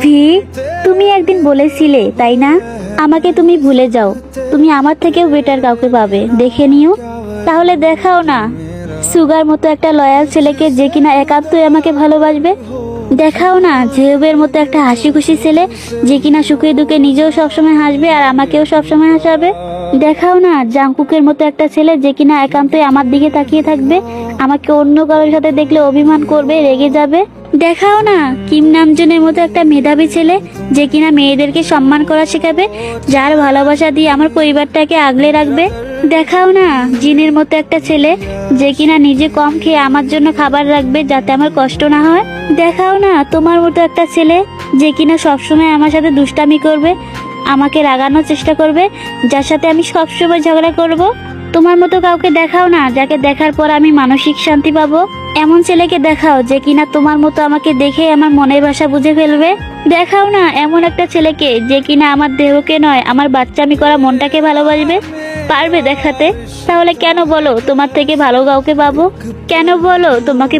V, তুমি একদিন বলেছিলে তাই না, আমাকে তুমি ভুলে যাও, তুমি আমার থেকেও বেটার কাউকে পাবে, দেখে নিও। তাহলে দেখাও না সুগার মতো একটা লয়াল ছেলেকে, যে কিনা একান্তই আমাকে ভালোবাসবে। দেখাও না জেহেবের মতো একটা হাসি খুশি ছেলে, যে কিনা সুখে দুঃখে নিজেও সবসময় হাসবে আর আমাকেও সবসময় হাসাবে। দেখাও না জাংকুকের মতো একটা ছেলে, যে কিনা একান্তই আমার দিকে তাকিয়ে থাকবে, আমাকে অন্য কারোর সাথে দেখলে অভিমান করবে, রেগে যাবে। দেখাও না কিম নামজনের মতো একটা মেধাবী ছেলে, যে কিনা মেয়েদেরকে সম্মান করা শেখাবে, যার ভালোবাসা দিয়ে আমার পরিবারটাকে আগলে রাখবে। দেখাও না জিনের মতো একটা ছেলে, যে কিনা নিজে কম খেয়ে আমার জন্য খাবার রাখবে, যাতে আমার কষ্ট না হয়। দেখাও না তোমার মতো একটা ছেলে, যে কিনা সবসময় আমার সাথে দুষ্টামি করবে, আমাকে রাগানোর চেষ্টা করবে, যার সাথে আমি সবসময় ঝগড়া করব। তোমার মতো কাউকে দেখাও না, যাকে দেখার পর আমি মানসিক শান্তি পাবো। এমন ছেলেকে দেখাও, যে কিনা তোমার মতো আমাকে দেখে আমার মনের ভাষা বুঝে ফেলবে। দেখাও না এমন একটা ছেলেকে, যে কিনা আমার দেহকে নয়, আমার বাচ্চামি করা মনটাকে ভালোবাসবে। পারবে দেখাতে? তাহলে কেন বলো তোমার থেকে ভালো কাউকে পাবো? কেন বলো তোমাকে